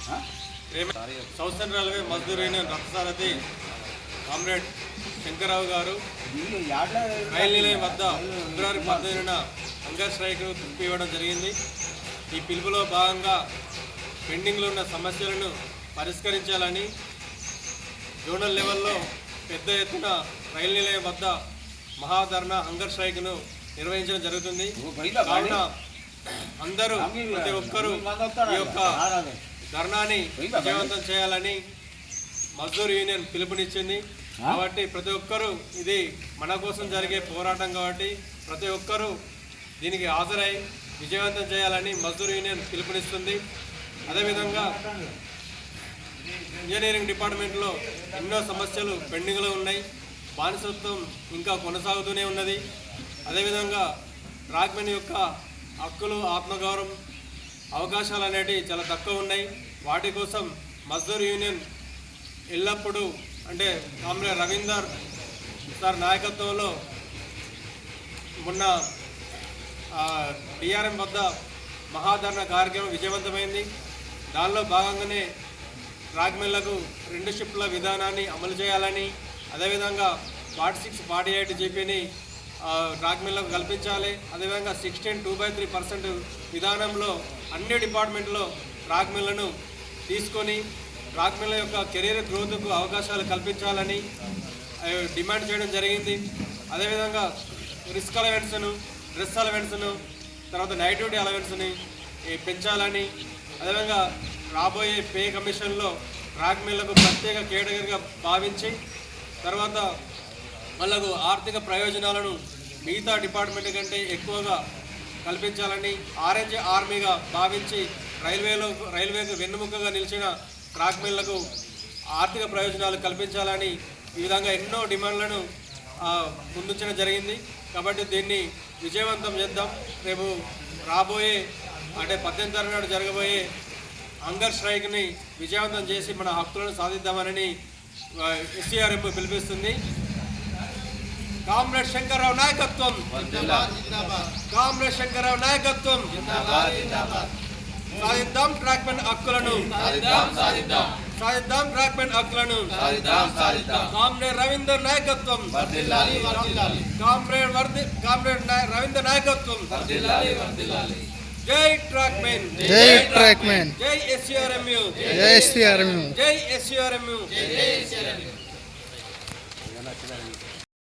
South central railway Mazdoor union రథసారథి comrade Shankarrao గారు రైలు నిలయం వద్ద ఫిబ్రవరి 15న హంగర్ స్ట్రైక్ పిలుపునివ్వడం జరిగింది. ఈ పిలుపులో భాగంగా పెండింగ్లో ఉన్న సమస్యలను పరిష్కరించాలని జోనల్ లెవెల్లో పెద్ద ఎత్తున రైలు నిలయం వద్ద మహాధర్నా హంగర్ స్ట్రైక్ను నిర్వహించడం జరుగుతుంది. కావున అందరూ ప్రతి ఒక్కరూ ఈ యొక్క ధర్నాని విజయవంతం చేయాలని మజ్దూర్ యూనియన్ పిలుపునిచ్చింది. కాబట్టి ప్రతి ఒక్కరూ ఇది మన కోసం జరిగే పోరాటం కాబట్టి ప్రతి ఒక్కరూ దీనికి హాజరై విజయవంతం చేయాలని మజ్దూర్ యూనియన్ పిలుపునిస్తుంది. అదేవిధంగా ఇంజనీరింగ్ డిపార్ట్మెంట్లో ఎన్నో సమస్యలు పెండింగ్లో ఉన్నాయి. బానిసత్వం ఇంకా కొనసాగుతూనే ఉన్నది. అదేవిధంగా ట్రాక్మెన్ యొక్క హక్కులు, ఆత్మగౌరవం, అవకాశాలు అనేటివి చాలా తక్కువ ఉన్నాయి. వాటి కోసం మజ్దూర్ యూనియన్ ఎల్లప్పుడూ అంటే కామ్రేడ్ రవీందర్ సార్ నాయకత్వంలో మొన్న డిఆర్ఎం వద్ద మహాధర్నా కార్యక్రమం విజయవంతమైంది. దానిలో భాగంగానే ట్రాక్మెన్లకు 2 షిఫ్ట్ల విధానాన్ని అమలు చేయాలని, అదేవిధంగా 46, 48 జీపీని ట్రాక్మెన్లకు కల్పించాలి. అదేవిధంగా 16/2/3% విధానంలో అన్ని డిపార్ట్మెంట్లో ట్రాక్మెన్లను తీసుకొని ట్రాక్మెన్ల యొక్క కెరీర్ గ్రోత్కు అవకాశాలు కల్పించాలని డిమాండ్ చేయడం జరిగింది. అదేవిధంగా రిస్క్ అలవెన్స్ను, డ్రెస్ అలవెన్స్ను, తర్వాత నైట్ డ్యూటీ అలవెన్స్ని పెంచాలని, అదేవిధంగా రాబోయే పే కమిషన్లో ట్రాక్మెన్లకు ప్రత్యేక కేటగిరీగా భావించి తర్వాత వాళ్ళకు ఆర్థిక ప్రయోజనాలను మిగతా డిపార్ట్మెంట్ కంటే ఎక్కువగా కల్పించాలని, ఆరెంజ్ ఆర్మీగా భావించి రైల్వేకు వెన్నుముకగా నిలిచిన ట్రాక్మెన్లకు ఆర్థిక ప్రయోజనాలు కల్పించాలని ఈ విధంగా ఎన్నో డిమాండ్లను ముందుంచడం జరిగింది. కాబట్టి దీన్ని విజయవంతం చేద్దాం. రేపు రాబోయే అంటే 18వ తారీఖు నాడు జరగబోయే హంగర్ స్ట్రైక్ని విజయవంతం చేసి మన హక్కులను సాధిద్దామని ఎస్సీఆర్ఎం పిలిపిస్తుంది. కామ్రేడ్ శంకర్రావు నాయకత్వం, కామ్రేడ్ శంకర్రావు నాయకత్వం, సాధిద్దాం ట్రాక్మెన్ హక్కులను, సాధిద్దాం ట్రాక్మెన్ హక్కులను. కామ్రేడ్ రవీందర్ నాయకత్వం, కామ్రేడ్ రవీందర్ నాయకత్వం. జై ట్రాక్మెన్, జై ట్రాక్మెన్, జై ఎస్సీఆర్ఎంయు, జై ఎస్సీఆర్ఎంయు, జై ఎస్సీఆర్ఎంయు.